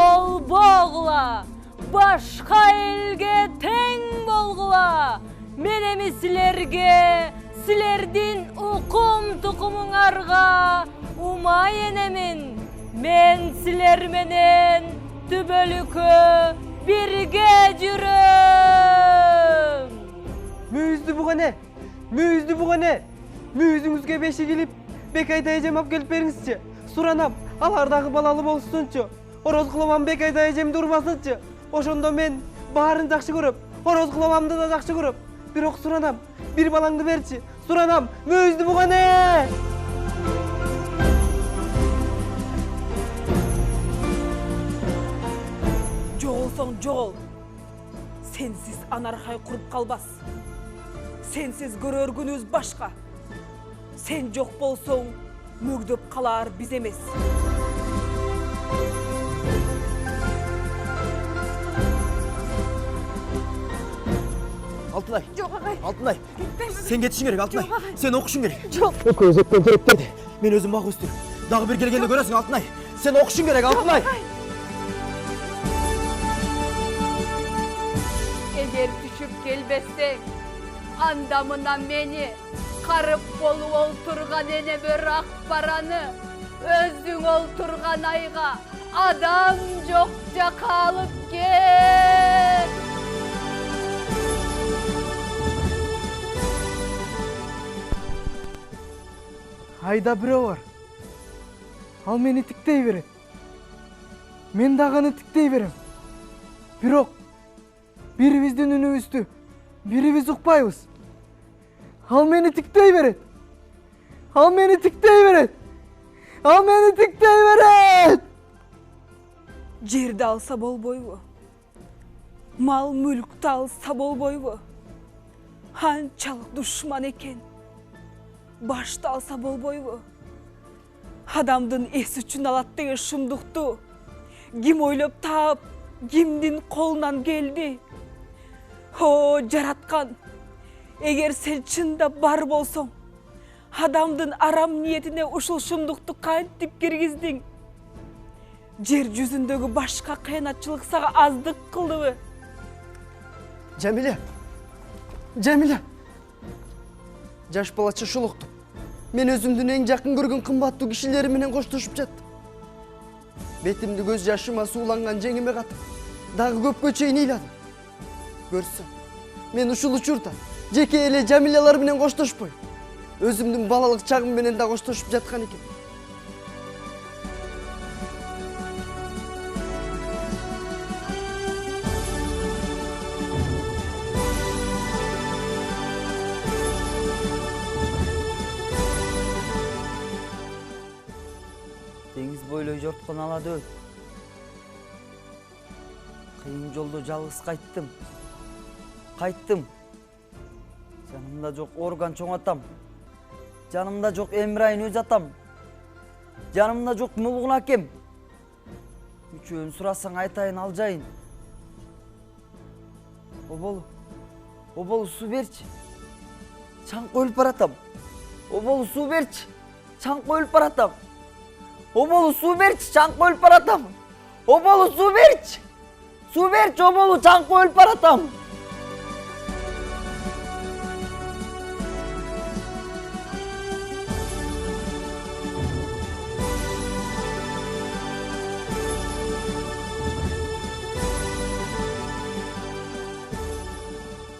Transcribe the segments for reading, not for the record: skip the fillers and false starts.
болбогула, başka elge teң bolgula. Men emi silerge, silerdin ukum tukumuңarga umay enemin. Men siler menen tübölükö birge jürüm. Müyüzdü bu ne? Müyüzdü bu ne? Müyüzüңüzge beşi gelip Bekay dayıcam ap gelip beriңizçi. Suranam, alardağı balalı bolsunçu. Oroz kılamam Bekay dayıcam durmasınçı. Oşondo men baharın jakşı görüp, oroz kılamamdı da jakşı görüp. Bir ok suranam, bir balаңды berçi. Suranam, müyüzdü bu ne? Жоғылсаң жоғыл. Sensiz anarxay құрып қалбас. Sensiz көрөр күнүбүз башка. Sen жоқ болсоң, мөгдөп қалар биз эмес. Алтынай. Жоқ ағай. Алтынай. Sen кетишиң керек, Алтынай. Sen окушуң керек. Жоқ. Ок өзөктөн теректеди. Мен өзүм бак өстүрүм. Дагы бир келгенде көрөсүң, Алтынай. Sen окушуң керек, Алтынай. Eğer düşüp gelbesseң, andamına meni karıp bolup olturgan ene bir akbaranı, özün olturgan ayga adam jokça kalıp gel. Ayda biri var. Al meni tiktey beret. Men dağını tiktey berem. Birok, biribizden ünübüzdü, biribiz ukpayбыз. Al meni tiktey beret. Al meni tiktey beret. Al meni tiktey beret. Жерді алса болбойбу, мал мүлкті алса болбойбу. Анчалық душман екен, башты алса болбойбу. Адамдын эс үчүн алат деген шындыкту ким ойлоп таап, кимдин колунан келди? О, жараткан, эгер сен чында бар болсоң, адамдын арам ниетине ушул шындыкту кантип киргиздиң? Жер жүзүндөгү башка кыянатчылык сага аздык кылдыбы? Cemile. Cemile. Жаш балача шулуктум. Мен өзүмдүн эң жакын көргөн кымбаттуу кишилери менен коштошуп жаттым. Бетимди көз жашыма сууланган жеңиме катып, дагы көпкө чейин ыйладым. Көрсөм, мен ушул учурда жеке эле Жамилалар менен коштошпой, өзүмдүн балалык чагым менен да коштошуп жаткан экен. Деңиз бойлой жорткон алады өт. Кыйын жолдо жалгыз кайттым. Жанымда жок орган чоң атам. Жанымда жок Эмирайын өз атам. Жанымда жок Мулгун акем. Үчөөнү сурасаң айтайын алжайын. Оболу суу берчи. Чаңкы өлүп баратам. Оболу суу берчи. Чаңкы өлүп баратам. Оболу суу берчи, чаңкы өлүп баратам. Оболу суу берчи. Суу берчи, оболу чаңкы өлүп баратам.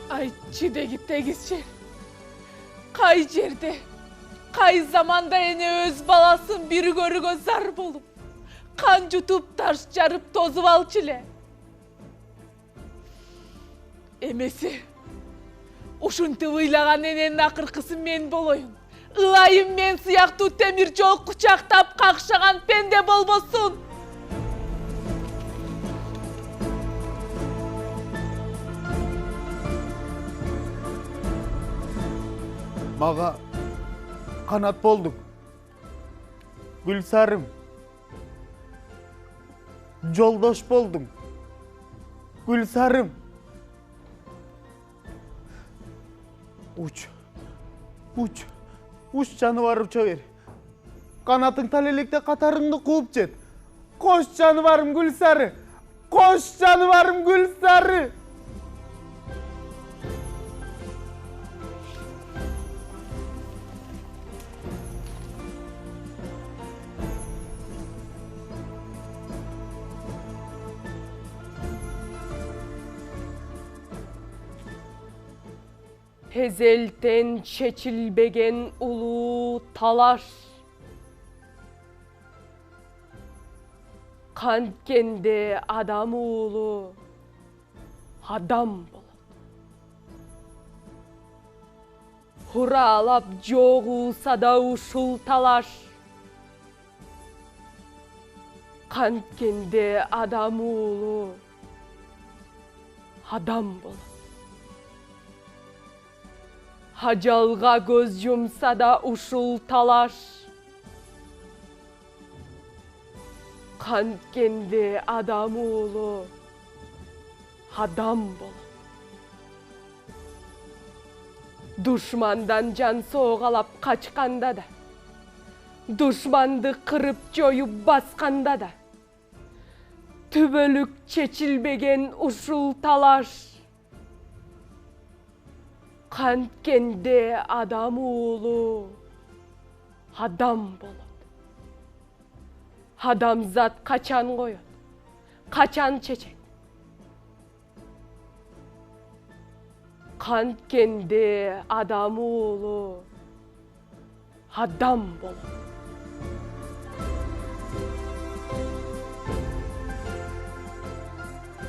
Айтчы дегип дегизчи. Кай жерде, кай заманда эне өз баласын бир көрүүгө зар болуп, кан жутуп, таш жарып тозуп алчу эле. Эмеси, ушинтип ыйлаган эненин акыркысы мен болоюн. Ылайым мен сыяктуу темир жол кучактап какшаган пенде болбосун. Maga kanat boldum. Gülsarım. Joldoş boldum. Gülsarım. Uç canavar uça ver. Kanatın talelikte katarыңды кууп жет. Koş canıvarım Gülsarı. Koş canıvarım Gülsarı. Hezelten çeçilbegen ulu talar. Kantkende adam ulu adam bolat. Huralap joğu sada uşul talar. Kantkende adam ulu adam bolat. Hacalga göz yumsa da uşul talar. Kantkende adam ulu adam bolat. Düşmandan can soğalap kaçkanda da, düşmandı kırıp joyup baskanda da, tübölük çeçilbegen uşul talar. Kantkende adam ulu adam bolat. Adamzat kaçan koyun, kaçan çeçek. Kantkende adam ulu adam bolat.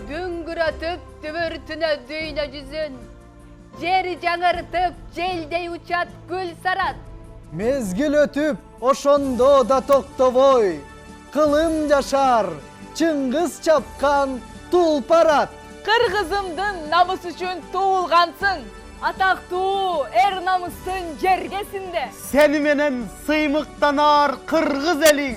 Düngüratıp tüvürtüne düğüne cüzün. Jeri жаңыртып, желдей учат гүл сарат. Mezgil ötüp oşondo da toktovoy. Kılım yaşar, Çıngız çapkan tulparat. Kırgızımdın namus üçün tuğulgansın. Ataqtuu er namustun jergesinde. Seni menen sıymıktan ağır kırgız elin.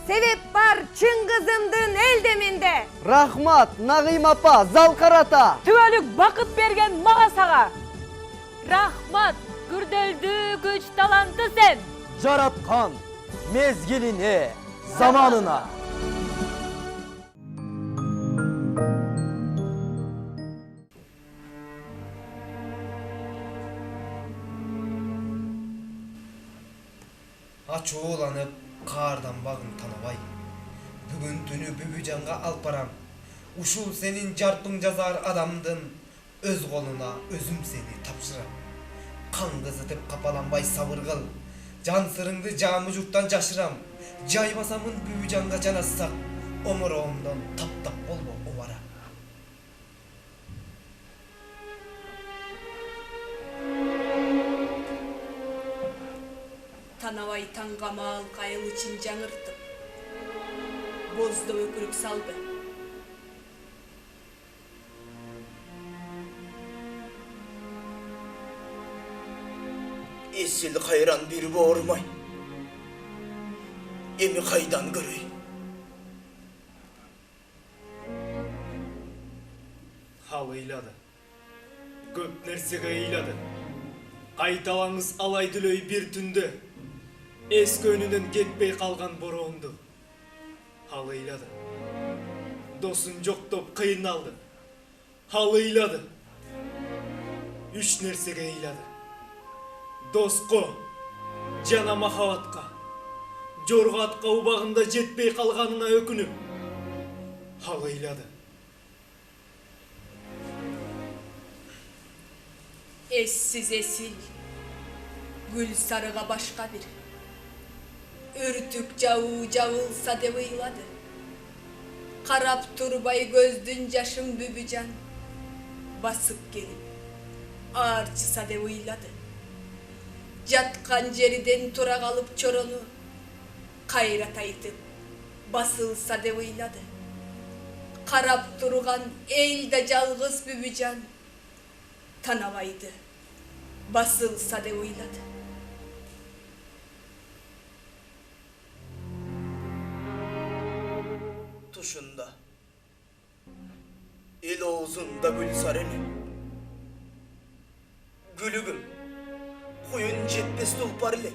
Sebep var Çıngızımdın eldeminde. Rahmat, Nagim apa, Zalkarata. Tüvelük bakıt bergen mağa sağa. Rahmat, gürdöldü güç talantı sen. Jaratkan, mezgilini, zamanına. Açuğulanıp kardan bağın tanabay. Bugün tünü Bübücan'a alp baram. Uşul senin carpın cazar adamdın. Öz koluna özüm seni tapşıram. Kan kızıtıp kapalanbay savırgıl. Can sırındı camıcuktan caşıram. Caybasamın Bübücan'a can assak. Omuruğumdan tap tap olma ovara. Tanavay tangamal kayıl için жаңыртып. Bozdu ökürük saldı. Esil hayran bir boğurmay. Emi kaydan görey. Hal ыйлады. Көп нәрсеге ыйлады. Қайталаңыз алай дүлөй bir түнді. Ескі önünden кетпей қалған бороңды. Hal ыйлады. Досын жоқтоп қиналды. Hal ыйлады. Үш нәрсеге ыйлады. Досқо, жана махабатқа, жорғатқа убағында жетпей қалғанына өкініп. Hal ыйлады. Eşsiz esil, gül sarığa başka bir. Ürtük cavu cavılsa de ıyladı. Karap turbay gözdün yaşım Bübücan. Basıp gelip, ağırçısa de ıyladı. Jatkan jeriden tura kalıp çoronu. Kayrat aytıp, basılsa de ıyladı. Karap turgan elde calgız Bübücan. Tanavaydı. Basılsa de uyladı. Tuşunda el oğuzunda gül sareli. Gülügüm kuyun jetpes tulpar ile.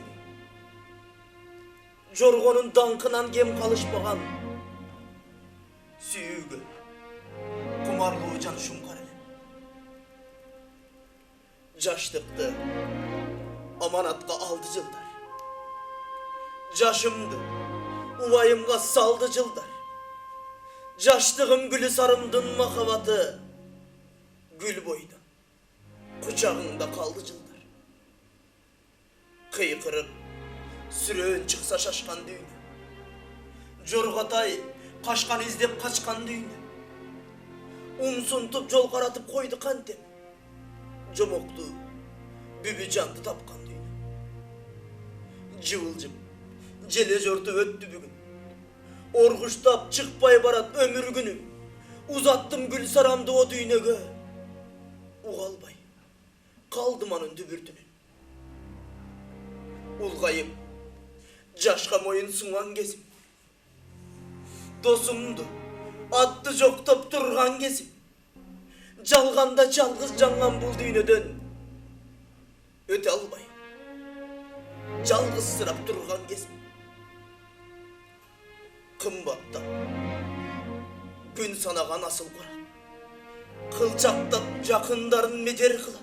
Jorgonun dankınan gem kalışmagan Süýüge, kumarlygy janşym kar elem. Jaşlykdy amanatga aldy jyldar. Jaşymdy uwayımga saldy jyldar. Jaşlygym gülü sarımdın mahabatı gül boyda kucağında kaldı jyldar. Kıykırıp sürön çıksa şaşkan düýne. Jorgatay kaçkan izlep kaçkan düýne. Umsuntup jol karatıp koydu kantem. Jomoktu Bübücandy tapkan düýne. Jıvıljım jele jortu öttü bugün. Orguştap çıkpay barat ömür günüm. Uzattım gül saramdı o düýnege. Ugalbay kaldım anın dübürtünün. Ulgayıp jaşka moyun suňan gezim. Dosumdu atty joktap turgan gezim. Jalganda jalgyz jangan bul düýneden öte albay. Jalgyz sırap turgan gezim. Kımbatta gün sanagan asıl kurar. Kılçaktap jakındarın meder kılar.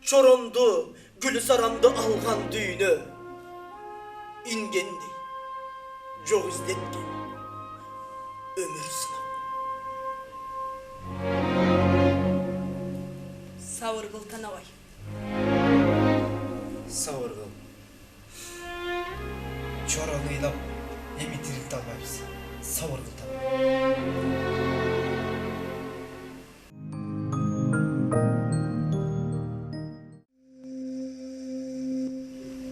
Çorondu gülü saramdı algan düýne. İngendi jok izletken ömür sınap. Sawırgıl Tanabay. Sawırgıl. Çoroluylap emi dirilt albayбыз. Sawırgıl Tanabay.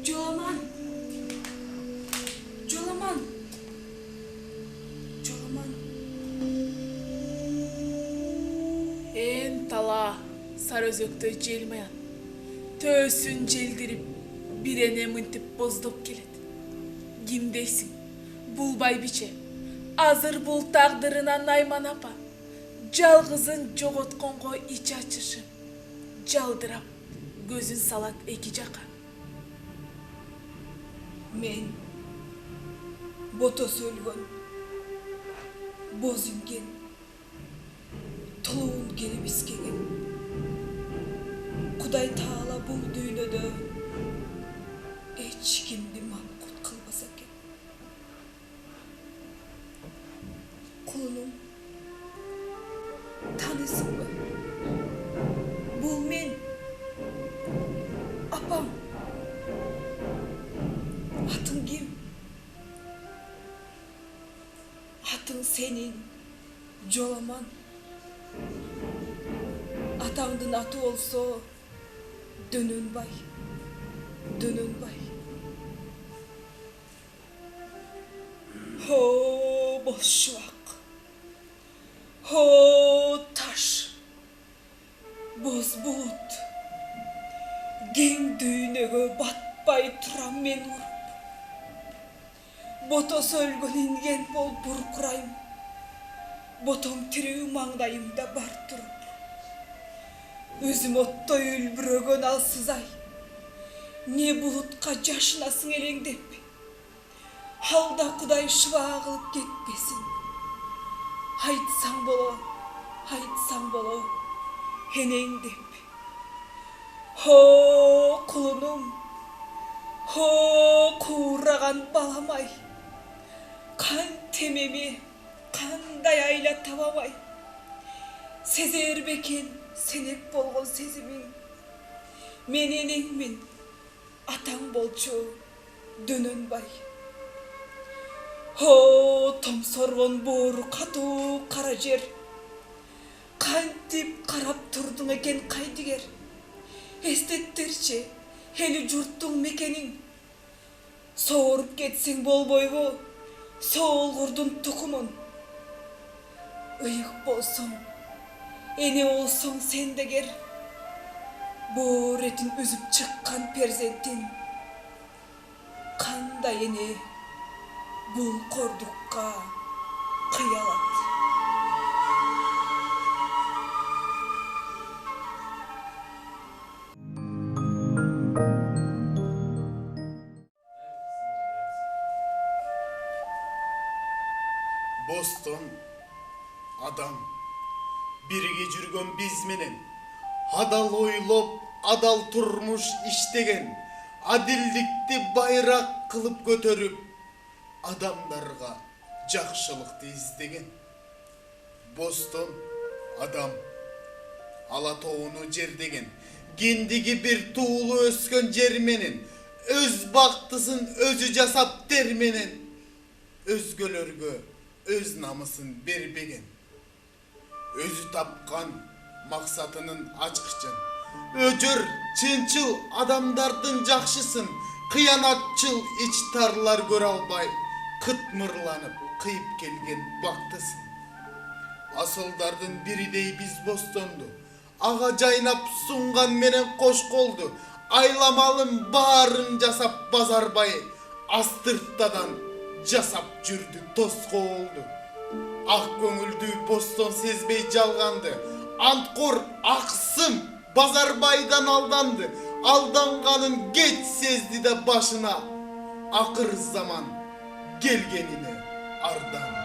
Jolaman. Jolaman. Jolaman. En tala sarözöktö jelmayan. Tösün jeldirip birene mıntip bozdop kelet. Kimdeysin? Bulbay biçe. Azır bul taqdırına Nayman apa. Jalgızın jogotkongo iç açışı. Jaldırap gözün salat eki jaka. Men boto sölgön, bozüngen, toluğun gelip iskegen. Kuday Taala bu düýnede hiç kimdi mamkut kılbasa eken. Kulunum, tanysynby? Bul men, apam. Atın kim? Atın senin, Jolaman. Atağındın atı olsa Dönönbay, Dönönbay. Ho boşluak, ho taş, boz bulut, gen düýnege batpay turam men urup. Boto sölgön ingen bol burkurayım, botom tiriw maňdaýymda bar turup. Özüm ottoy ülbürögön alsızay, ne bulutqa jaşınasyň eleňdep. Halda Kuday şıba kılıp ketmesin. Haytsaň bolo, heneň dep. Ho kulunum, ho kuğragan balamay. Kan tememi, kanday ayla tabamay. Sezer beken, senek bolgon sezimin. Men eneňmin, ataň bolçu, Dönönbay. Ho tomsorgon boru katu kara jer. Kantip karap turduň eken kaydiger. Estettirçi, heli jurttuň mekeniň. Soğurup ketseň bolboýbu, soğulgurdun tukumun. Iyık bolsoň, ene olsoň sendeger. Bu retin üzüp çykkan perzentin. Kanday ene bul kordukka kıyalat. Boston Adam, birge жүрgөн biz menen, adal oylop, adal turmuş iştegen, adillikti bayrak kılıp götürüp, adamlarga jakşılıkты izdеген. Boston, adam, Alatoğunu jerdegen, kendigi bir tuğulu öskön jermenin, öz baktısın özü jasap dermenen, özgölörgö öz namısın berbegen. Özü tapkan maksatının açıkçın. Öcür, çınçıl adamdardın jakşısın, kıyanatçıl iç tarlar göre albay, kıtmırlanıp kıyıp gelgen baktısın. Asıldardın biri dey biz Bostondu, ağa caynap sungan menen koş koldu, aylamalım bağırın jasap bazarbayı, astırttadan jasap jürdü tosko oldu. Ak көңүлдүү Boston sezbey жалганды, Antkor aksım bazarbaydan aldandı, aldanganın geç sezdi de başına, akır zaman gelgenine ardandı.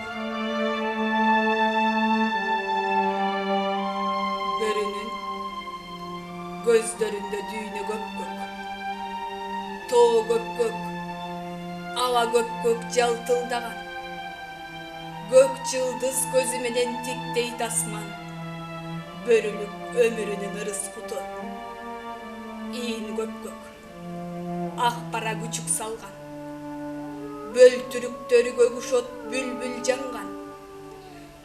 Börünün gözlerinde düğünü gök gök. Toğu gök gök, ala gök gök jaltıldagan. Gök yıldız gözümenen tikteyt asman. Börülük ömürünün ırıs kutu. İyin gök gök, akbara küçük salgan. Böltürüktörü göküşot bülbül jangan.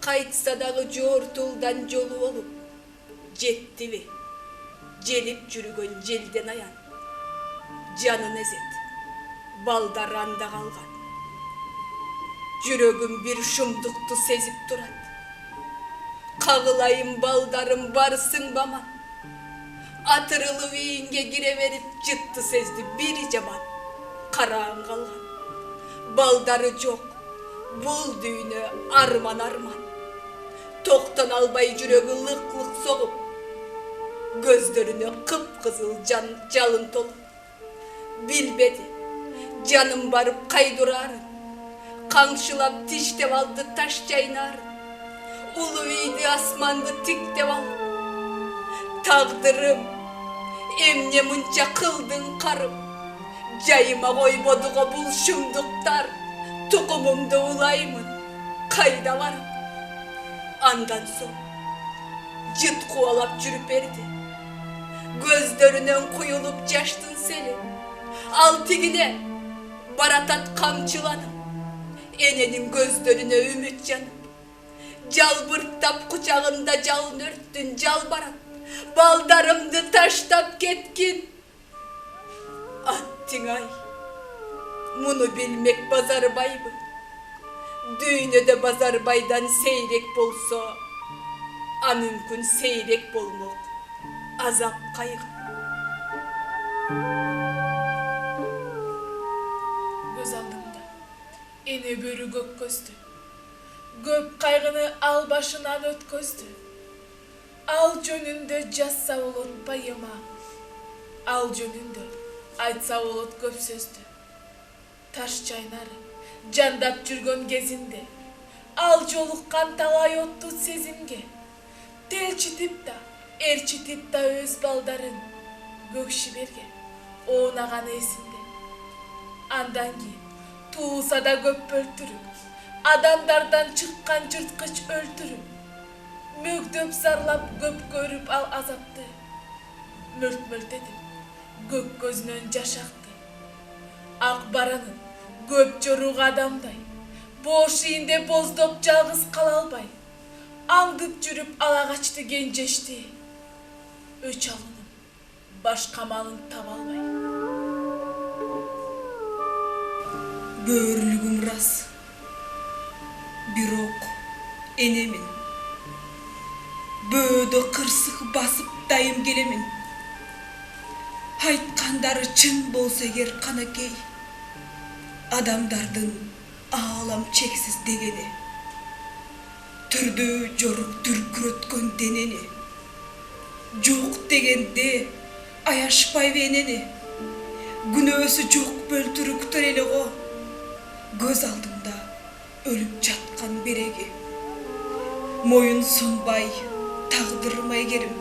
Kaytsa dağı jortuldan jolu olup, jettili, jelip jürgön jelden ayan. Canın ezet, baldaranda kalgan. Jürögüm bir şumduktu sezip durat. Kağılayım baldarım varsın baman. Atırılı viyinge gireverip cıttı sezdi bir caman. Karağın kalgan. Baldarı çok, bul düğünü arman arman. Toktan albay jürögü lık lık soğup, gözlerine kıpkızıl jalın tolup. Bilbedi, canım barıp kaydurarın. Kankşılap tiş devaldı taş caynarın. Ulu viydi asmandı tik devaldı. Tağdırım, emne munça kıldın karım. Cayıma koymadığa bul şumduktar. Tukumumda ulaymın, kayda varım. Andan son, cıt kuvalap jürüp erdi. Gözlerinden kuyulup caştın seni. Altigine, baratat kamçıladım. Enenin gözlerine ümit canım. Jalbırttap kucağında jalın örttün jal barat. Baldarımdı taştap ketkin. Attın ay, munu bilmek bazarbay mı? Düğüne de bazarbaydan seyrek bolsa, a mümkün seyrek bolmak azap kaygı. Göz aldımda ene börü gök көздü. Göp kaygını al başından ötkөздü. Al jönünde жазса болот байыма. Al jönünde айтса болот көп сөздü. Taş çaynarı jandap жүргөн кезинде. Al жолуккан талай отту сезимге. Телчитип да, эрчитип да өз балдарын. Көк шиберге оонаганы эсинде. Андан кийин туuса da көп өлтүрүп, адамдардан чыккан жырткыч өлтүрүп, мөгдөп зарлап көп көрүп ал азапты. Мөлт-мөлтетип, көк көзүнөн жаш акты. Ак баранын көп жорук адамдай, бош ийинде боздоп жалгыз кала албай, аңдып жүрүп ала качты кенжешти. Өч алынып, башка малын таба албай. Бөрілігім рас, бирок энемин. Бөөдө кырсык басып дайым келемин. Айткандары чын болсо эгер канакей, адамдардын аалам чексиз дегени, түрдө жорук дүркүрөткөн денени, жок дегенде аяшпайбы энени, күнөөсү жок бөлтүрүктөр эле го. Göz aldımda ölüp çatkan beреги. Moyun sunbay, tağdırıma egerim.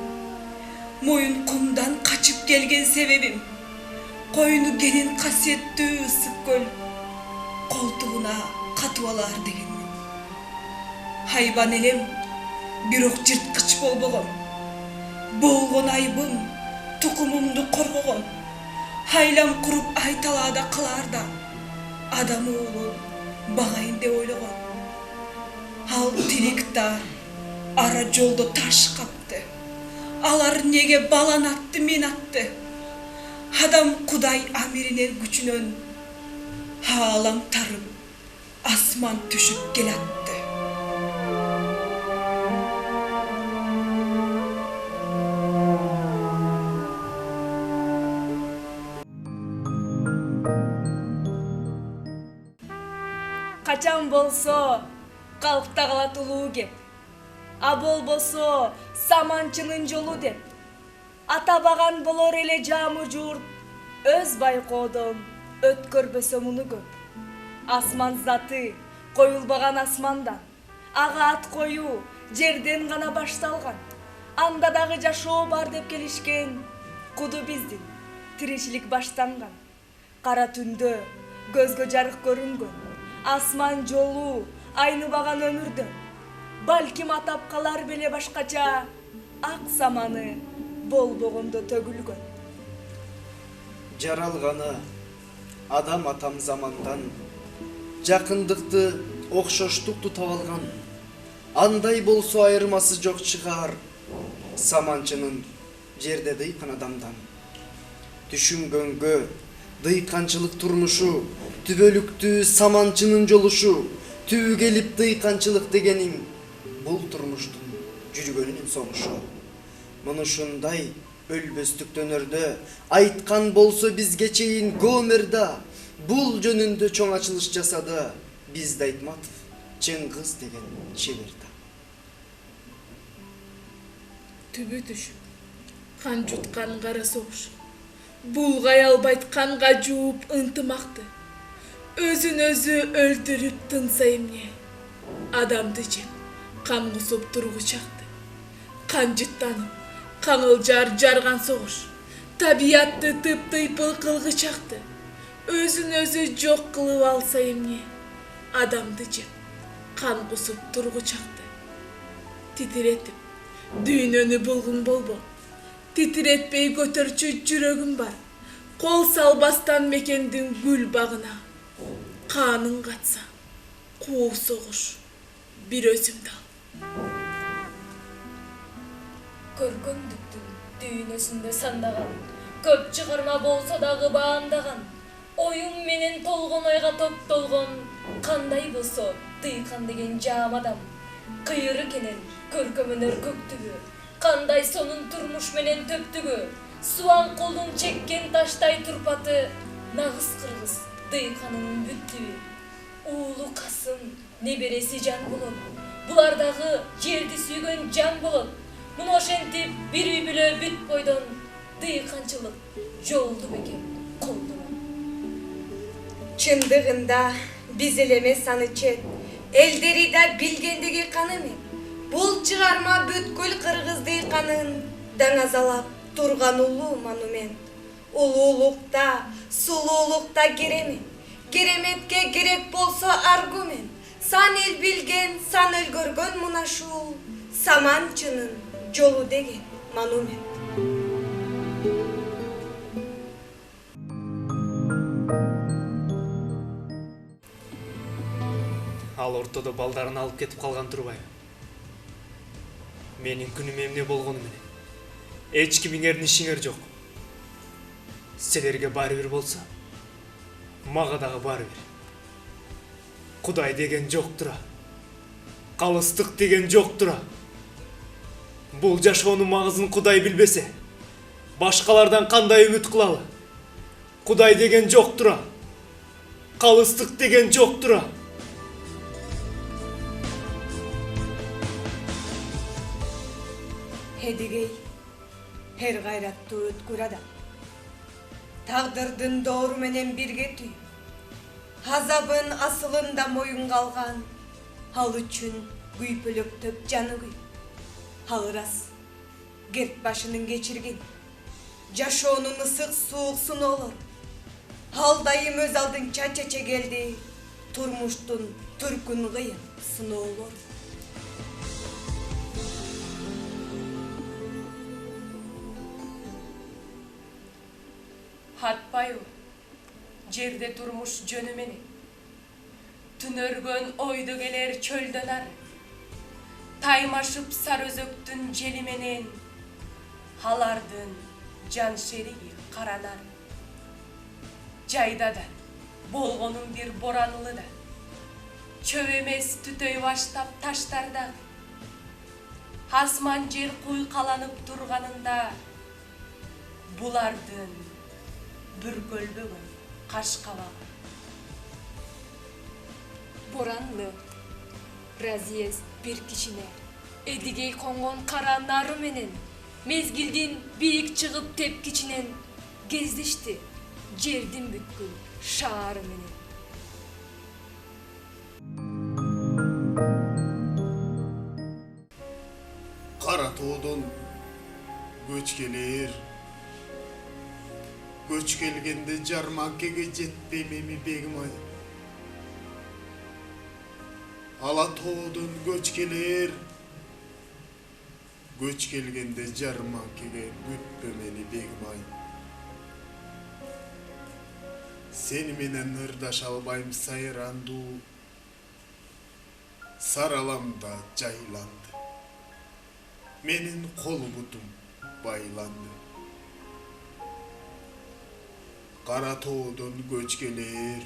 Moyun kumdan kaçıp gelgen sebebim. Koyunu gelin kasetli ısık göl. Koltuğuna katıvalar degenmin. Hayvan elem, bir ok cırtqıç bolboğum. Boğun aybım, tukumumdu korgoğum. Haylam kurup aytalada kılar da. Adam oğlu bağayın de oyloğum. Al tiliktar, ara jolda taş kaptı. Alar nege balan attı, men attı. Adam Kuday amirinin güçünün halam tarım, asman düşüp gel attı. Kaçan bolso, kalkta kalat uluğu gep. Abol bolso, samançının jolu dep. Atabagan bolor ele camı jurt, öz baykodum, ötkörбөсө муну көп. Асман заты, коюлбаган асмандан. Ага ат коюу, жерден гана башталган. Анда дагы жашоо бар деп келишкен. Куду биздин, тиричилик баштанган. Кара түндө, көзгө жарык көрүнгөн. Асман жолу, айныбаган өмүрдөн. Балким атап калар беле башкача, ак саманы болбогондо төгүлгөн. Жаралганы адам атам замандан, жакындыкты, окшоштукту табалган. Андай болсо айырмасы жок чыгар, саманчынын жерде дыйкан адамдан. Түшүнгөнгө дыйканчылык турмушу, түбөлүктүү саманчынын жолушу, түбү келип дыйканчылык дегеним бул турмуштун жүргөнүнүн согушу. Муну ушундай өлбөстүк дөнөрдө айткан болсо бизге чейин Гомерда бул жөнүндө чоң ачылыш жасады бизде Айтматов, Чыңгыз деген чеберда. Түбү түшүп, кан жуткан кара согуш. Булгай албайт канга жууп ынтымакты. Өзүн өзү өлтүрүп тынса эмне. Адамды жеп, кан кусуп тургучакты. Кан жыттанып, каңылжар жарган согуш. Табиятты тып-тыйпыл кылгычакты. Өзүн өзү жок кылып алса эмне. Адамды жеп, кан кусуп тургучакты. Титиретип, дүйнөнү булгун болбо. Титиретпей көтөрчү жүрөгүм бар. Кол салбастан мекендин гүл багына. Канын катса, куу согуш, бир өзүмдү ал. Көркөмдүктүн дүйнөсүндө сандаган, көп чыгарма болсо дагы баамдаган, оюм менен толгон ойга топтолгон, кандай болсо дыйкан деген жаам адам. Кыйыры кенен көркөмөнөр көктүгү, кандай сонун турмуш менен төптүгү, суан колдун чеккен таштай турпаты, нагыз кыргыз дыйканынын бүттүбү. Уулу Касым небереси жан болот, булар дагы жерди сүйгөн жан болот. Муну ошентип бир үй бүлө бүт бойдон дыйканчылык жолду бекем колдонот. Чындыгында биз эле эмес аны чет, элдери да билгендиги каны мен. Бул чыгарма бүткүл кыргыз дыйканын даңазалап турган улуу монумент. Улуулукта, сулуулукта керемет. Кереметке керек болсо аргумент. Сан эл билген, сан эл көргөн мына ушул саманчынын жолу деген монумент. Ал ортодо балдарын алып кетип калган турбайбы? Менин күнүм эмне болгону менен эч кимиңердин ишиңер жок. Силерге баары бир болсо, мага дагы баары бир. Кудай деген жок тура. Калыстык деген жок тура. Бул жашоонун магызын Кудай билбесе, башкалардан кандай үмүт кылалы? Кудай деген жок тура. Калыстык деген жок тура. Эдигей, her гайраттуу өткүр адам. Тагдырдын доору менен бирге түйүп, азабын асылында моюнга алган, ал үчүн Güypölöktөp canı güy. Ağıras. Gert başının geçirgen. Jaşoonun ısık soğuk sunu olur. Haldayım öz aldın çaçaça geldi. Turmuştun türkün kıyın sını olur. Hatpayu, jerde turmuş jönümeni. Tünörgön oydu geler çöldöner. Taymaşıp sarözöktün jelimenen. Halardın can şerigi karanar. Jayda da, bolgonun bir boranlı da. Çövemes tütöy baştap taştarda. Hasman jer kuykalanıp durganında. Bulardın bürkölbөгün kaşkavağı. Boranlı, raziyez bir kişine, edigey kongon kara narı menen, mezgildin birik çıgıp tepkiçinen, gezdişti, jerdin bütkül şaarı menen. Karatoğdun göç gelir. Göç gelgende jarmankege jetpememi begim ay. Alatoğdun göç gelir. Göç gelgende jarmankege gütpemeni begim ay. Sen menen ırdaş albayım sayrandu. Saralamda caylandı. Menin kol butum baylandı. Karatoğdun göç gelir.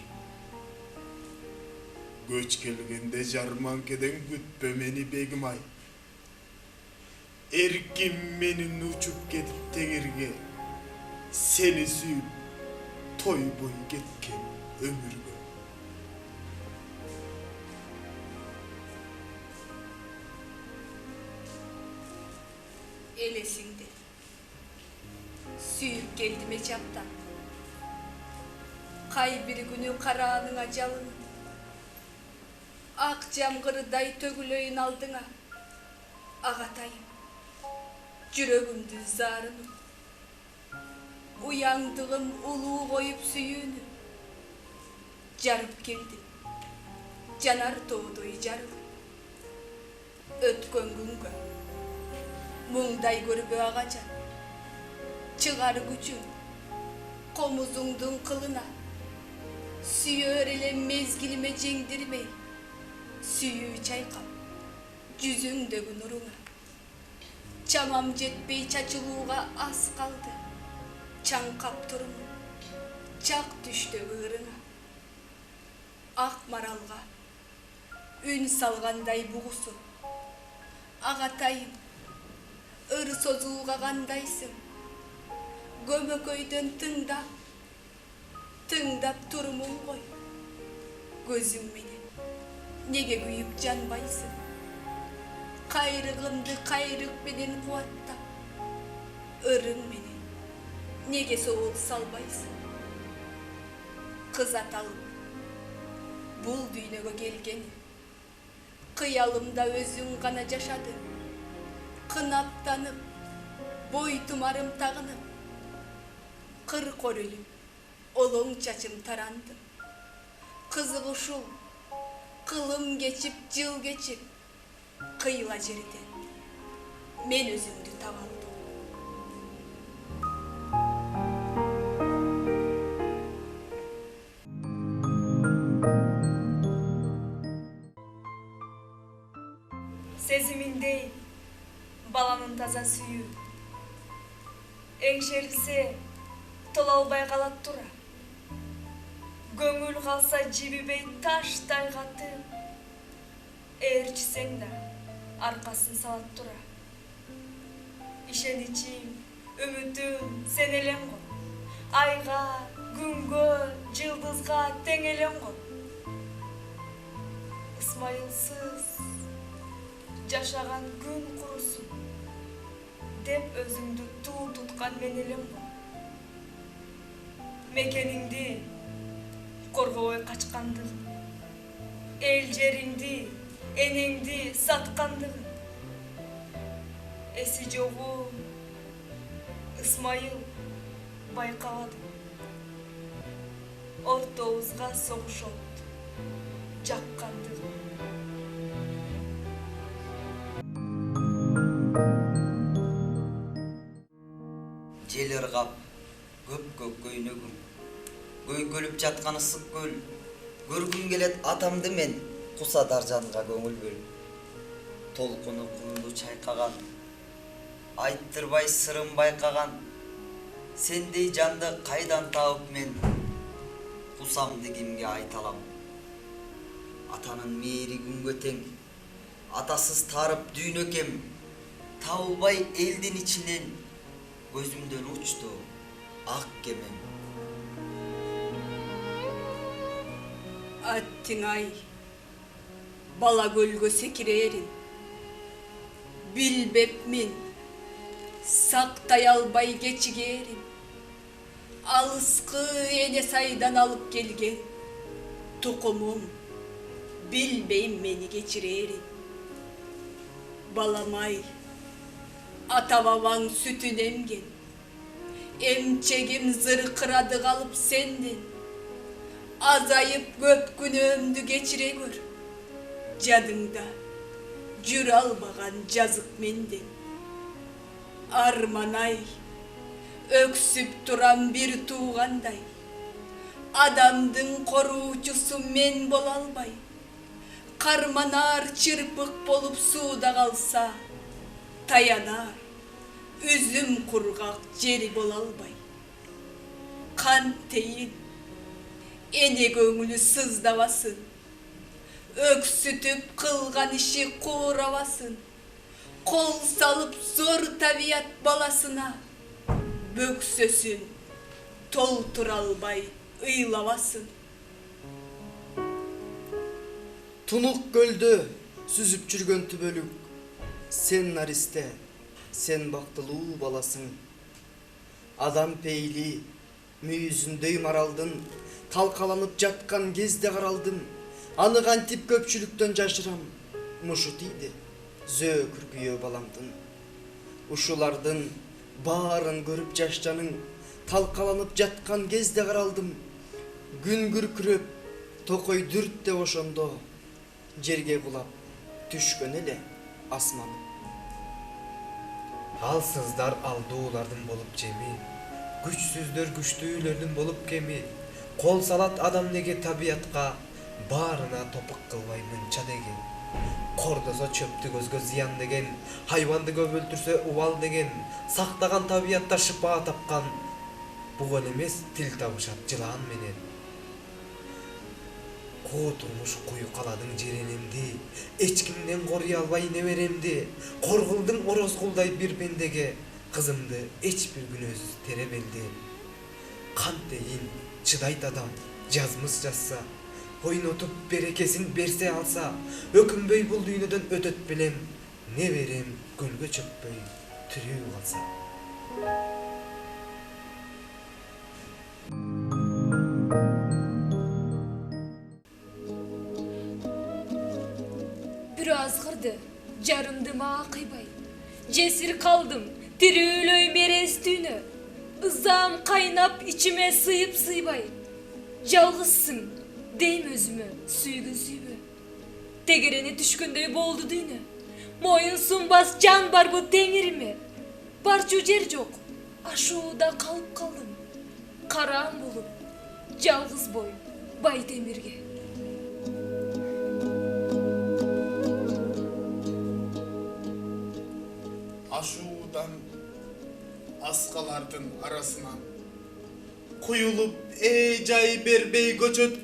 Göç gelgende jarmankeden gütpemeni begim ay. Erkim menin uçup ketip tegerge. Seni suyup toy boy ketken ömürgө. Elesinde. Süyüp geldime çaptan. Kay bir günü karanına jalınıp. Ak jamgırıday tögülöyün aldına. Ağatayım. Jürögümdü zarınıp. Uyandığım ulu koyup süyünü. Jarıp geldim. Janar doğduy jarıp. Ötkön günga. Muңдай көрбө агачан. Çıgar gücün. Komuzungdun kılına. Süyör ele mezgilime jengdirmey. Süyü çaykap. Yüzündögü nuruna. Çamam jetpey çaçılıuga az kaldı. Çankap turumu. Çak düştü ığırına. Ak maralga. Ün salganday buğusu. Ağatayım. Ir sozuğuga kandaysın. Gömököyden tыңдап turumun koy. Gözüm meni, nege güyüp canbaysın. Kayrığımdı kayrık beden kuvattap. Irın meni, nege soğuk salbaysın. Kız atalım, bul düynöge gelgeni. Kıyalımda özün gana jaşadın. Kınaptanıp, boy tumarım tağınıp, kır korülüp, olong çaçım tarandı. Kızıgışul, kılım geçip, jıl geçip, kıyıla jerden, men özümdü tavaldım. Sezimindeyim, balanın taza suyu. Eңшелсе, толалбай қалат тура. Көңіл қалса жебебей таштай қатып. Әрчісең да арқасын салат тура. Ишеничим, үмітім сен елем ғой. Айға, күнге, жылдызға тең елем ғой. Ысмайылсыз жашаған күн құрусын деп өзіңді туу тұтқан мен елем ғой. Мекеніңді коргобой качкандыгым, эл жериңди enеңdi satkandыгын. Эси жогу Ысмайыл байкабады. Ортобузга согушот жаккандыгын. Жел ыргап, көк көйнөгүм. Көйкөлүп жаткан ысык көл. Көргүм келет атамды мен, куса даржанга көңүл бөлүп. Толкуну кумду чайкаган, айттырбай сырым байкаган. Сендей жанды кайдан таап мен, кусамды кимге айта алам? Атанын мээри күнгө тең, атасыз тарып дүйнө кем. Табылбай элдин ичинен, көзүмдөн учту ак кемем. Аттиңай, бала көлгө секирерин. Билбепмин, сактай албай кечигерин. Алыскы эне сайдан алып келген тукумум, билбейм мени кечирерин. Баламай, ата бабаң сүтүн эмген, эмчегим зыркырады калып сенден. Азайып көп күнөөмдү кечире көр, жадыңда жүрө албаган жазык менден. Арманай, өксүп турам бир туугандай, адамдын коруучусу мен боло албай. Карманар чырпык болуп сууда калса, таянар үзүм кургак жери боло албай. Кантейин эне көңүлү сыздабасын, өксүтүп кылган иши куурабасын. Кол салып зор табият баласына, бөксөсүн толтура албай ыйлабасын. Тунук көлдө сүзүп жүргөн түбөлүк, сен наристе, сен бактылуу баласың. Адам пейли, мүйүзүндөй маралдын, талкаланып жаткан кезде каралдым. Аны кантип көпчүлүктөн жашырам, мушу тийди зөөкүр күйөө баламдын. Ушулардын баарын көрүп жашчаның, талкаланып жаткан кезде каралдым. Күн күркүрөп, токой дүртте ошондо, жерге кулап түшкөн эле асман. Алсыздар алдуулардын болуп жеми, күчсүздөр күчтүүлөрдүн болуп кеми. Кол салат адам неге табиятка, баарына топук кылбай мынча деген. Кордосо чөптү көзгө зыян деген, хайванды көп өлтүрсө убал деген. Сактаган табиятта шыпа тапкан, буган эмес тил табышат жылаан менен. Коо турмуш куyu каладың жеренемди, эч кимден коруй албай неберемди. Коргулдуң орозгулдай бир бендеге, кызымды эч бир күнөөсүз теребелди. Кантейин чыдайт адам жазмыш жазса, ойнотуп берекесин берсе алса, өкүнбөй бул дүйнөдөн өтөт белем, не берем көлгө чөкпөй тирүү калса. Бир азгырды, жарымды мага кыйбай. Жесир калдым, тирүүлөй мерез түйнө. Ызам кайнап ичиме сыйып сыйбай. Жалгызсың, дейм өзүмө, сүйгүн сүйбө. Тегерене түшкөндөй болду дүйнө. Моюн сунбас жан барбы теңириме? Барчу жер жок, ашууда калып калдым. Караң болуп, жалгыз бой, бай темирге. Ашуудан аскалардын арасынан куюлуп жай бербей көчөт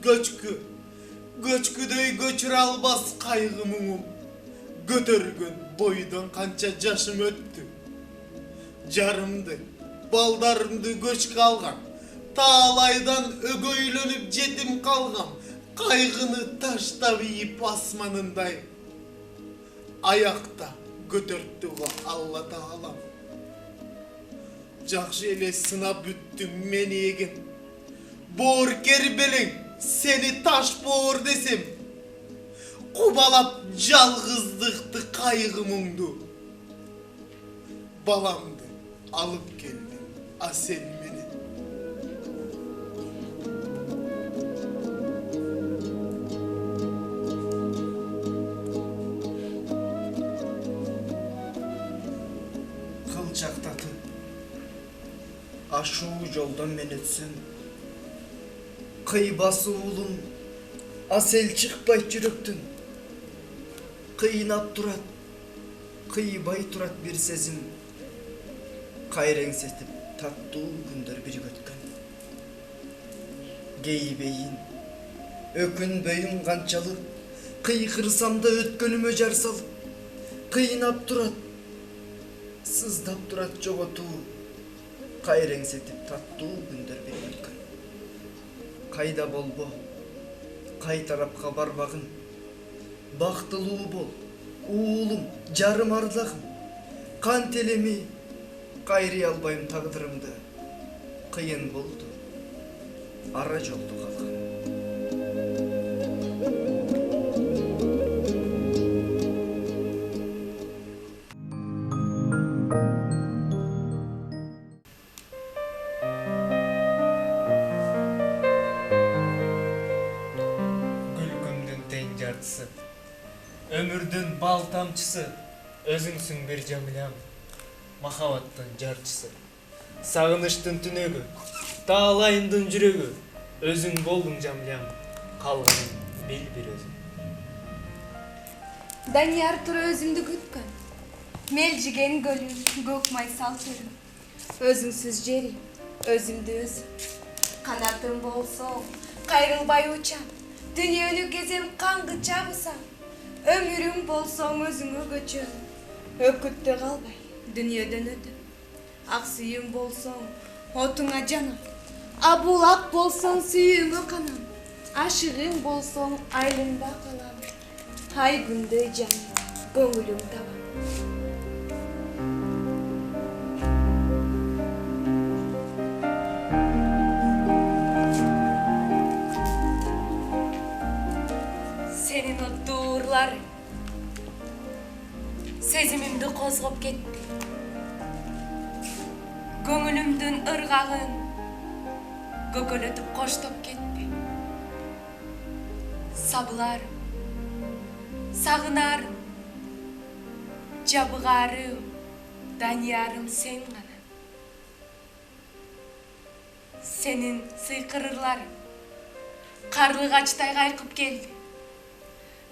көчкүдөй көчүрө албас кайгы муңум. Көтөргөн бойдон канча жашым өттү. Жарымды, балдарымды көчкө алган, таалайдан өгөйлөнүп жетим калгам. Кайгыны таштап ийип асманындай, аякта көтөрттү го Алла Таалам. Жакшы эле сынап бүттүң мени эгин. Бооркер белең, сени таш боор десем, кубалап Жалgızlıktı, kaygı mumdu. Balamdı, alıp geldim Asel meni. Kılçaktatı. Aşu yoldan men ötsem. Kıybası oğlum. Asel çıkpay жүрөктün. Kıyınap turat. Kıybay turat bir sezim. Kayrengsетip tattуу күндөр бирге өткөн. Гейбейин, өкүнбөйүн канчалык, кыйкырсам да өткөнүмө жар салып, кыйнап турат, сыздап турат жоготуу, кайреngsетип таттуу күндөр бирге өткөн. Кайда болбо, кай тарапка барбагын, бактылуу бол, уулум, жарым ардагым, кант элеми, кайрый албайм тагдырымды. Кыйын болду. Ара жолду калган. Күлкүмдүн тең жартысы, өмүрдүн бал тамчысы, өзүңсүң бир жамилям, махабаттын жарчысы. Сагыныштын түнөгү, таалайымдын жүрөгү, өзүң болдуң жамилям, калганын бил бир өзүң. Данияр тура өзүмдү күткөн. Мелжиген көлүм, көк май сал төрүм. Өзүңсүз жери, өзүмдү өзүм. Канатым болсо, кайрылбай учам. Дүйнөнү кезем каңгы чабысам. Өмүрүм болсоң өзүңө көчөм. Өкүттө калбай, дүйнөдөн өтөм. Ак сүйүм болсоң, отуңа жанам. Абулак болсоң сүйүүңө канам. Ашыгың болсоң айылыңда калам. Ай күндөй жан, көңүлүм табам. Senin o duğurların sezimimdi kozgop ketti. Көңүлүмдүн ыргагын көкөлөтүп коштоп кетти. Сабыларым, сагынарым, жабыгарым, даниярым сен гана. Сенин сыйкырырларың карлыгачтай кайкып келди.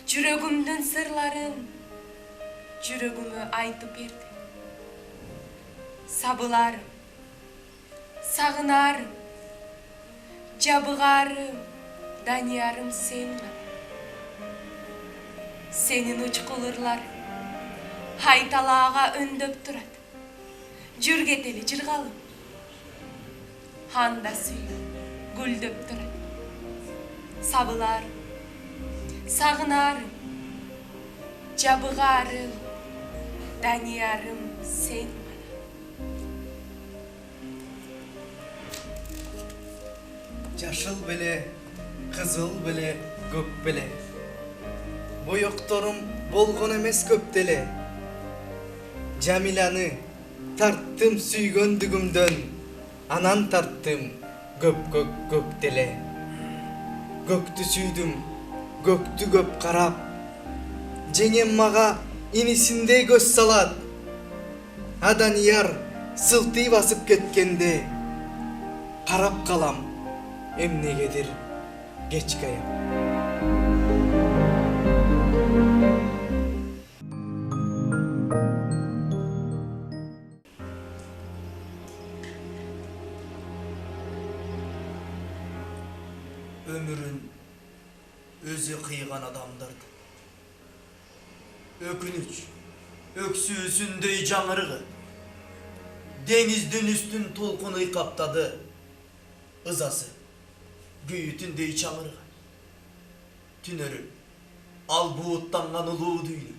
Жүрөгүмдүн сырларын жүрөгүмө айтып берди. Сабыларым, сагынарым, жабыгарым, даниярым сен гана. Сенин учкулурларың айталаага өндөп турат. Жүргетели жыргалым, анда сүйүп гүлдөп турат. Сабыларым, сагынарым, жабыгарым, даниярым сен гана. Жашыл беле, кызыл беле, көк беле. Боёкторум болгон эмес көп деле. Жамиланы тарттым сүйгөндүгүмдөн, анан тарттым көк деле. Көктү сүйдүм, көктү көп карап. Жеңем мага инисиндей көз салат. Аданияр сылтый басып кеткенде, карап калам. Эмнегедир кечке аяп. Өмүрүн өзү кыйган адамдарды. Өкүнүч, өксүүсүндөй жаңырыгы. Деңиздин үстүн толкуну каптады. Ызасы, күйүтүндөй чаңырыгы. Түнөрү, ал бууттанган улуу дүйнө.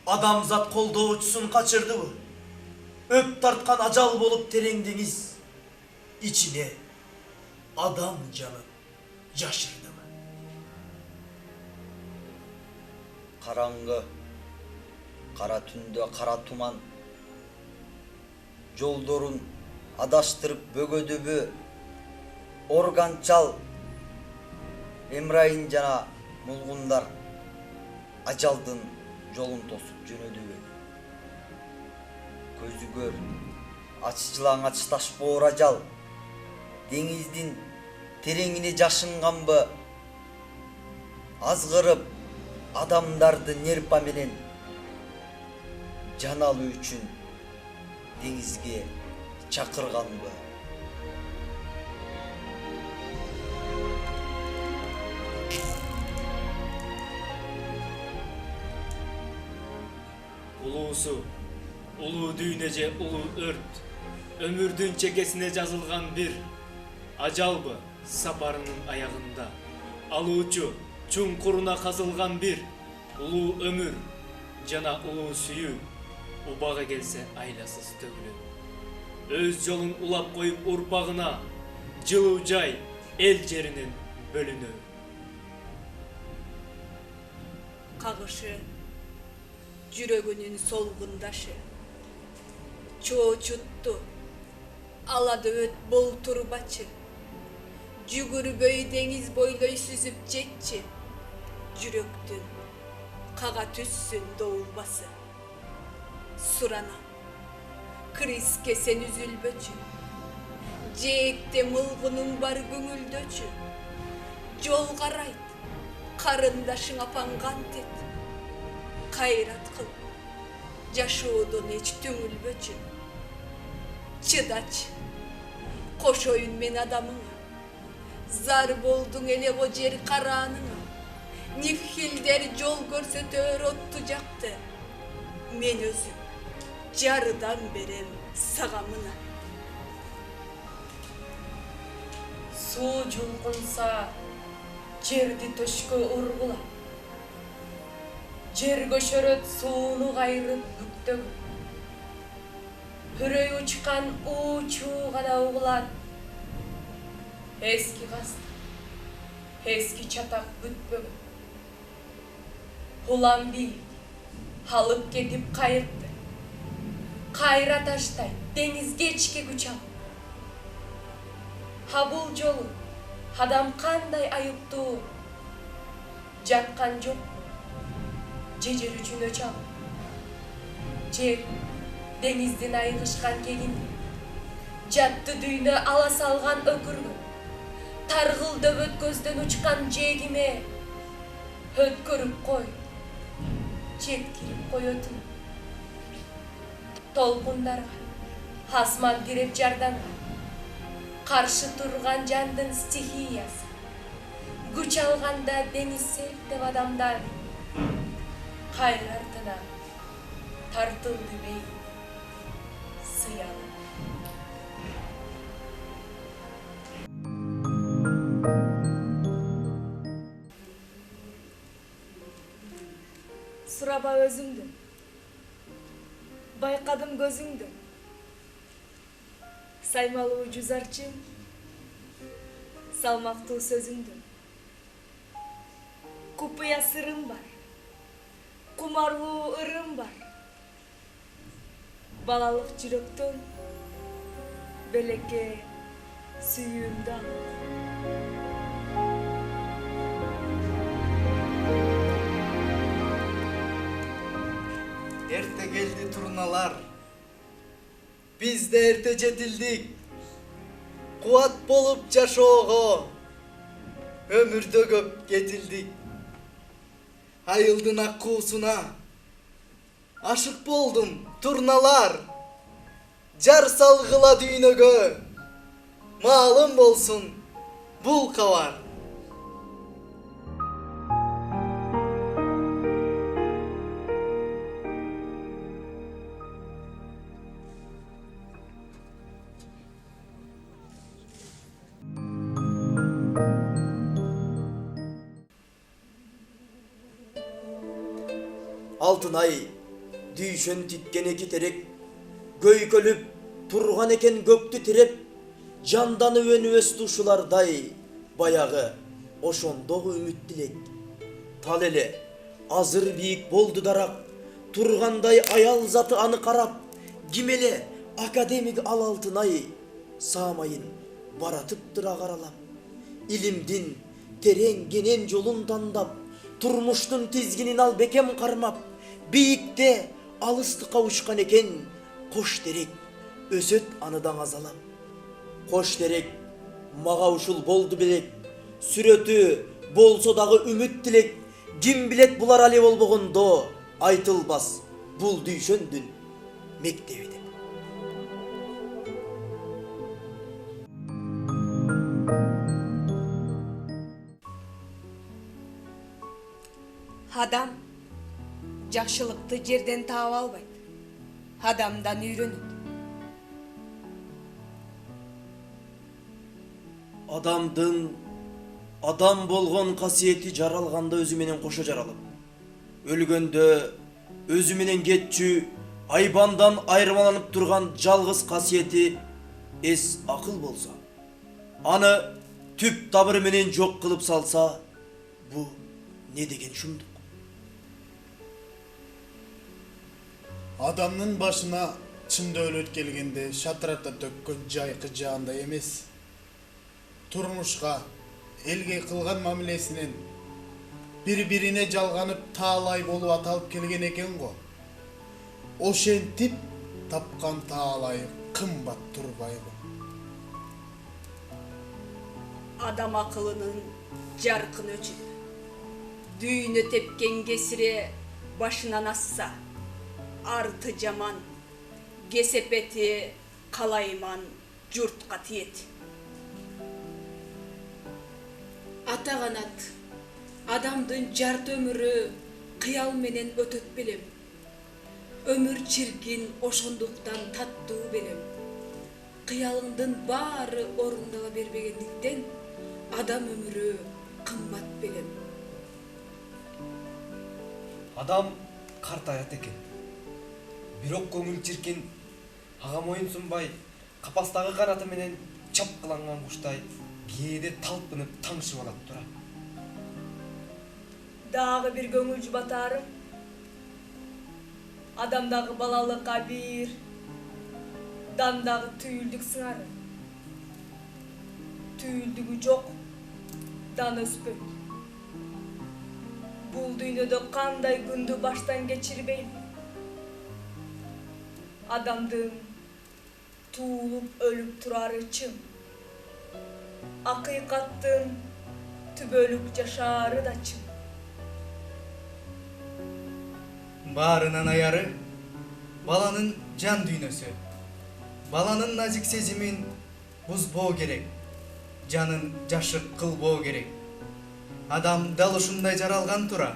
Адамзат колдоочусун качырдыбы? Өп тарткан ажал болуп терең деңиз. Ичине адам жанын жашырдыбы? Караңгы, кара түндө кара туман, жолдорун адаштырып бөгөдүбү, органчал, Эмрайын жана мулгундар ажалдын жолун тосуп жөнөдүбү. Көзү көр, ач жылаңач таш боор ажал, деңиздин тереңине жашынганбы, азгырып адамдарды нерпа менен жан алуу үчүн деңизге чакырганбы. Улуусу, улуу дүйнө же улуу өрт, өмүрдүн чекесине жазылган бир ажалбы сапарынын аягында, алуучу чуңкуруна казылган бир улуу өмүр жана улуу сүйүү, убагы келсе айласыз төгүлөт. Өз жолун улап коюп урпагына жылуу жай эл жеринен бөлүнөт. Кагышы, жүрөгүнүн солгундашы, чоочутту, алады өт болтурбачы, жүгүрбөй деңиз бойлой сүзүп жетчи, жүрөктүн кага түссүн доулбасы. Суранам, криске сен үзүлбөчү, жээкте мылгунуң бар көңүлдөчү, жол карайт, карындашың апаң кантет, кайрат кыл, жашоодон эч түңүлбөчү. Чыдачы, кошоюн мен адамыңа, зар болдуң эле го жер карааныңа, нифхилдер жол көрсөтөр отту жакты, мен өзүм жарыдан берем сага мына. Суу жулкунса, жерди төшкө ургулат. Жер көшөрөт сууну кайрып бүктөгүп. Хүрөй учкан уучуу гана угулат. Эски каз, эски чатак бүтпөгөн. Улам бийик, алып кетип кайырды. Кайра таштайт, деңизге ичке күч алып. А бул жолу адам кандай айыптуу, жаккан жок. Жежер үчүн өч алып. Жер деңиздин айгышкан кегинде, жатты дүйнө ала салган өкүргө, таргыл дөбөт көздөн учкан жегиме, өткөрүп кой, жеткирип кой өтүн. Толкундарга, асман тиреп жардана, каршы турган жандын стихиясы, күч алганда деңиз селтеп адамдар, кайра артына тартылды бей сыялы. Сураба өзүңдү, байкадым көзүңдү, саймалуу жүз арчың, салмактуу сөзүңдү. Купуя сырым бар, кумарлуу ырым бар, балалык жүрөктөн белекке сүйүүмдү ал. Эрте келди турналар, биз да эрте жетилдик, кубат болуп жашоого, өмүрдө көп кетилдик. Айылдын аккуусуна ашык болдум турналар, жар салгыла дүйнөгө, маалым болсун бул кабар. Алтын ай дүйшөн титкен эки терек, көйкөлүп турган экен көктү тиреп, жанданып өнүп өстү ушулардай баягы ошондогу үмүт тилек. Тал эле азыр бийик болду дарак, тургандай аял заты аны карап, кимеле академик Ал Алтынай саамайын баратыптыра каралам. Илимдин терең кенен жолун тандап, турмуштун тизгинин ал бекем кармап, бийикте алыстыкка учкан экен, кош терек өсөт аныдан азалам. Кош терек мага ушул болду белек, сүрөтү болсо дагы үмүт тилек, ким билет булар али болбогондо, айтылбас бул дүйшөндүн мектеби деп. Адам жакшылыкты жерден таап албайт, адамдан үйрөнөт. Адамдын адам болгон касиети жаралганда өзү менен кошо жаралып, өлгөндө өзү менен кетчү, айбандан айырмаланып турган жалгыз касиети эс акыл болсо, аны түп табыры менен жок кылып салса, бу не деген шумдук? Адамның башына чын дөөлөт келгенде шатырата төккөн жайкы жаандай эмес. Турмушка, элге кылган мамилесинен бири-бирине жалганып таалай болуп аталып келген экен го. Ошентип тапкан таалайы кымбат турбайбы? Адам акылынын жаркын өчүп, дүйнө тепкен кесире башынан асса, арты жаман, кесепети калайман журтка тиет. Ата канат, адамдын жарты өмүрү кыял менен өтөт белем. Өмүр чиркин ошондуктан таттуу белем. Кыялыңдын баары орундала бербегендиктен, адам өмүрү кымбат белем. Адам картаят экен. Бирок көңүл чиркин ага моюн сунбай, капастагы канаты менен чапкыланган куштай кээде талпынып таңшып алат тура. Дагы бир көңүл жубатарым. Адамдагы балалыкка бир, дамдагы түйүлдүк сыңары. Түйүлдүгү жок, дан өспөйт. Бул дүйнөдө кандай күндү баштан кечирбейм. Адамдын туулуп өлүп турары чын. Акыйкаттын түбөлүк жашаары да чын. Баарынан аяры баланын жан дүйнөсү. Баланын назик сезимин бузбоо керек. Жанын жашык кылбоо керек. Адам дал ушундай жаралган тура.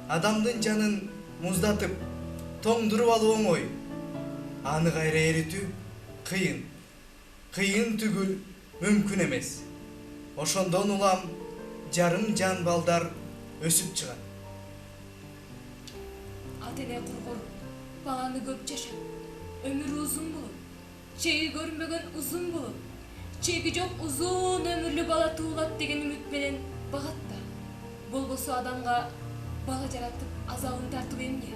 Адамдын жанын муздатып, тоңдуруп алуу оңой. Аны кайра эритүү кыйын. Кыйын түгүл, мүмкүн эмес. Ошондон улам жарым жан балдар өсүп чыгат. Ата эне кургур, баланы көп жашат. Өмүрү узун болот. Чеги көрмөгөн узун болот. Чеги жок узун өмүрлүү бала туулат деген үмүт менен багат да. Болбосо адамга бала жаратып азабын тартып эмне?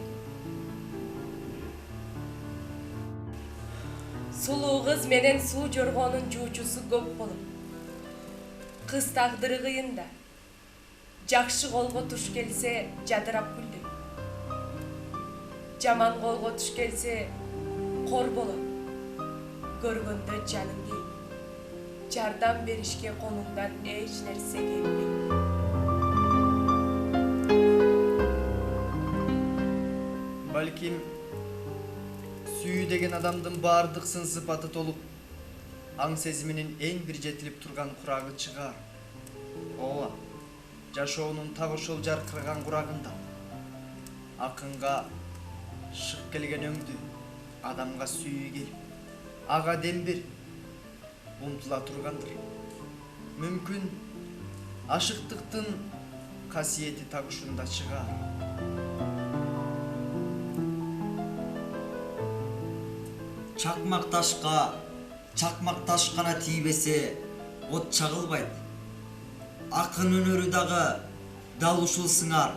Сулуу кыз менен суу жоргонун жуучусу көп болот. Кыз тагдыры кыйын да. Жакшы колго туш келсе жадырап күлдүм. Жаман колго туш келсе кор болот. Көргөндө жаным дейм. Жардам беришке колуңдан эч нерсе келбейт. Балким сүйүү деген адамдын баардык сын сыпаты толуп, аң сезиминин эң бир жетилип турган курагы чыгар. Ооба, жашоонун так ошол жаркыраган курагында акынга шык келген өңдү адамга сүйүү келип, ага дембир умтула тургандыр. Мүмкүн ашыктыктын касиети так ушунда чыгар. Чакмак ташка чакмак таш гана тийбесе от чагылбайт. Акын өнөрү дагы дал ушул сыңар.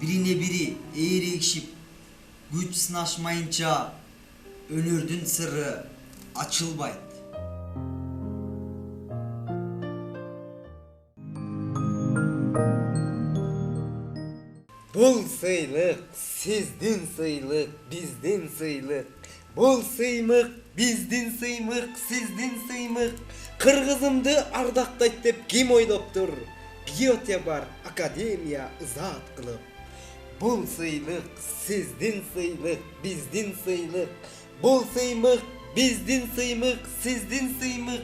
Birine biri eğrikişip güç sınaşmayınca önürdün sırrı açılbaydı. Bul sıylık, sizdin sıylık, bizdin sıylık. Bul sıymık, bizdin sıymık, sizdin sıymık. Kırgızımdı ardaktayt dep kim oyloptur? Biyote bar akademiya ızat kılıp. Bul sıylık, sizdin sıylık, bizdin sıylık. Bul sıymık, bizdin sıymık, sizdin sıymık.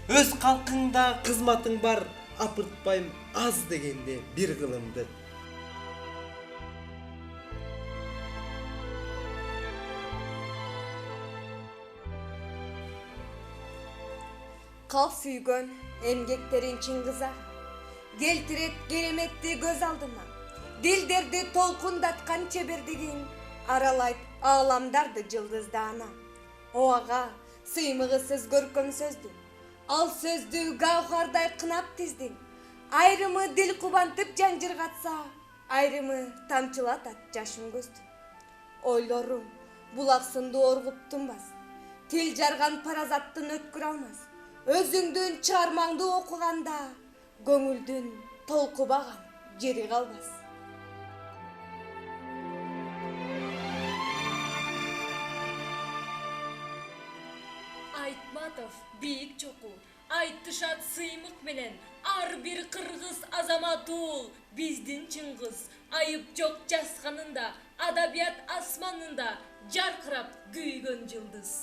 Öz kalkında kızmatın var, apırtpayım az degende bir kılımdı. Kal süygön emgeklerin Çingiz'a. Geltiret gelemetти göz aldıma. Dilderdi tolkundatkan çebirdigin. Aralayt ağlamdardı cıldыздana. O ağa sıymığısız görkön sözdü. Al sözdü gavharday kınap tizdin. Ayrımı dil kubantıp janjırgatsa, ayrımı tamçılatat jaşın gözdü. Oylorum bulakсынды orgup tunbas. Til jargan parazattın ötkür almaz. Özüңдүн чыгармаңды окуганда көңүлдүн толкубаган жери калбас. Айтматов бийик чоку, айттышат сыймык менен ар бир кыргыз азаматы ул биздин Чыңгыз. Айып жок жазганында, адабият асманында жаркырап күйгөн жылдыз.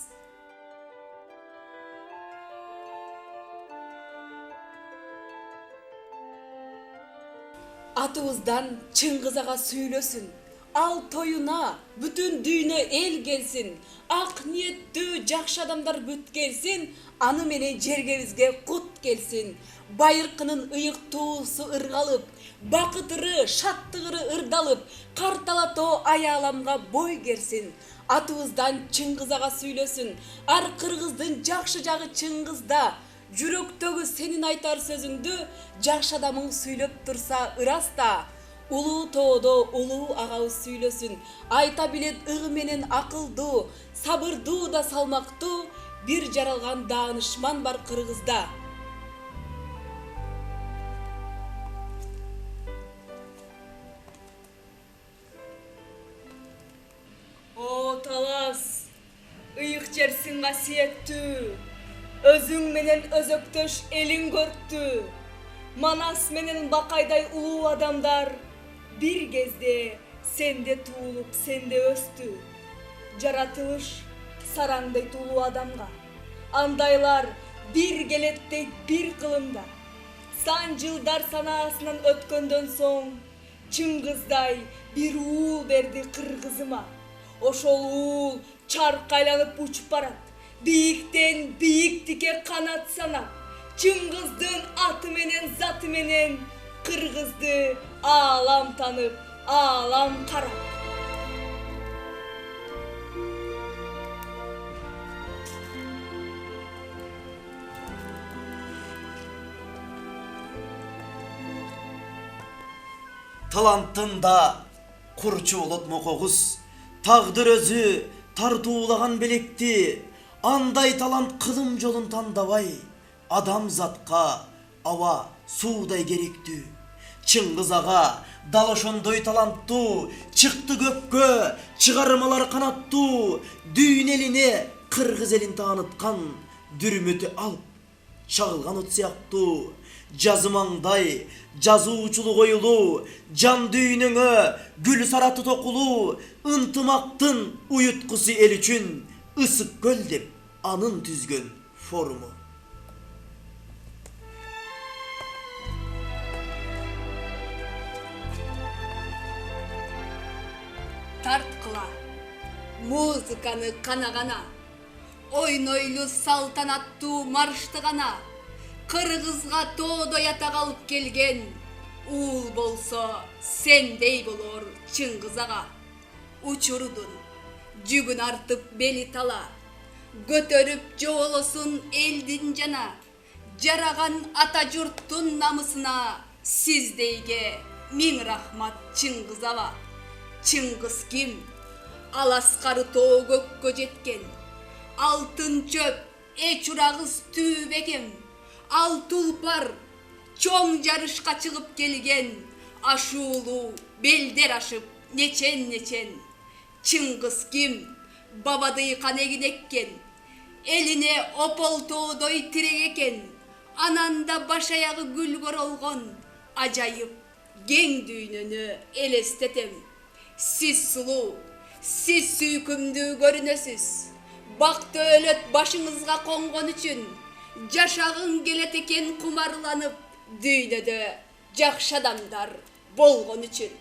Атыбыздан Чыңгыз ага сүйлөсүн. Ал тоюна бүтүн дүйнө эл келсин. Ак ниеттүү жакшы адамдар бүт келсин. Аны менен жергебизге кут келсин. Байыркынын ыйыктуусу ыргалып, бакытыры, шаттыгыры ырдалып, карталатоо аяламга бой керсин. Атыбыздан Чыңгыз ага сүйлөсүн. Ар кыргыздын жакшы жагы Чыңгызда. Жүрөктөгү сенин айтар сөзүңдү жакшы адамың сүйлөп турса ыраста. Улуу тоодо улуу агабыз сүйлөсүн. Айта билет ыгы менен акылдуу, сабырдуу да салмактуу бир жаралган даанышман бар Кыргызда. О талас, ыйык жерсиң касиеттүү. Өзүң менен өзөктөш элиң көрттү. Манас менен Бакайдай улуу адамдар бир кезде сенде туулуп, сенде өстү. Жаратылыш сараңдайт улуу адамга. Андайлар бир келет дейт бир кылымда. Сан жылдар санаасынан өткөндөн соң Чыңгыздай бир уул берди кыргызыма. Ошол уул чарк айланып учуп барат. Бийиктен бийиктикке канат санап, Чыңгыздын аты менен заты менен Кыргызды аалам танып, аалам карап. Талантында курчуулут мокогуз, тагдыр өзү тартуулаган белекти. Андай талант кылым жолун тандабай, адам затка аба суудай керектүү. Чыңгыз ага дал ошондой таланттуу, чыкты көккө, чыгармалар канаттуу, дүйн элине кыргыз элин тааныткан, дүрмөтү алып чагылган от сыяктуу. Жазымаңдай жазуучулук оюлуу, жан дүйнөңө гүл сараты токулуу, ынтымактын уюткусу эл үчүн ысык көл деп анын түзгөн форуму. Тарткыла музыканы канагана, ойнойлу салтанаттуу маршты гана. Кыргызга тоодой атак алып келген уул болсо сендей болор Чыңгыз ага. Учурдун жүгүн артып бели тала, көтөрүп жоолосун элдин жана, жараган ата журттун намысына сиздейге Миң рахмат Чыңгыз аба. Чыңгыз ким? Ал аскары тоо көккө жеткен. Алтын чөп, эч урагыз түү бекем. Ал тулпар, чоң жарышка чыгып келген. Ашуулуу, белдер ашып, нечен. Чыңгыз ким? Бабадый канегин эккен. Элине опол тоодой тирек экен. Ананда баш аягы гүлгөр олгон. Ажайып, кең дүйнөнү элестетем. Сиз сулуу, сиз сүйкүмдүү көрүнөсүз. Бакты өлөт башыңызга конгон үчүн. Жашагың келет экен кумарланып. Дүйнөдө жакшы адамдар болгон үчүн.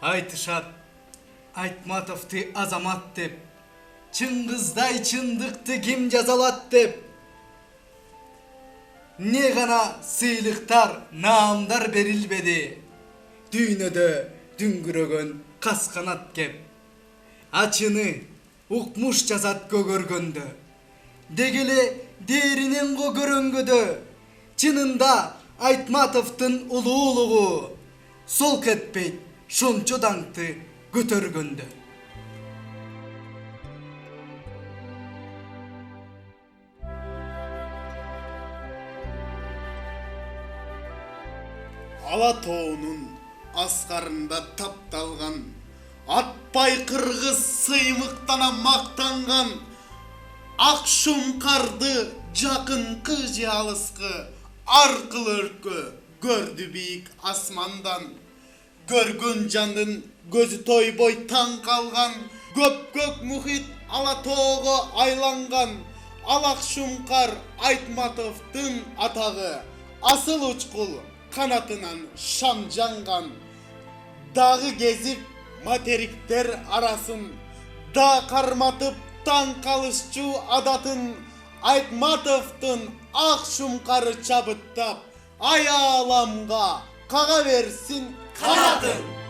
Айтышат, Айтматовты азамат деп, Чыңгыздай чындыкты ким жазалат деп. Не гана сыйлыктар, наамдар берилбеди. Дүйнөдө дүңгүрөгөн касканат кеп. Ачыны укмуш жазат көгөргөндө. Дегеле деринен көрөнгөдө. Чынында Айтматовдун улуулугу сол кетпейт шончо даңкты көтөргөндө. Алатоонун аскарында тапталган, атпай кыргыз сыймыктана мактанган, ак шумкарды жакынкы же алыскы, аркылы өркө көрдү бийик асмандан. Көргөн жандын көзү тойбой таң калган, көк мухит Алатоого айланган, алак шумкар Айтматовдун атагы, асыл учкул канатынан шам жанган. Дагы кезип материктер арасын, да карматып таң калышчу адатын, Айтматовдун ак шумкары чабыттап, ай ааламга кага берсин канатын.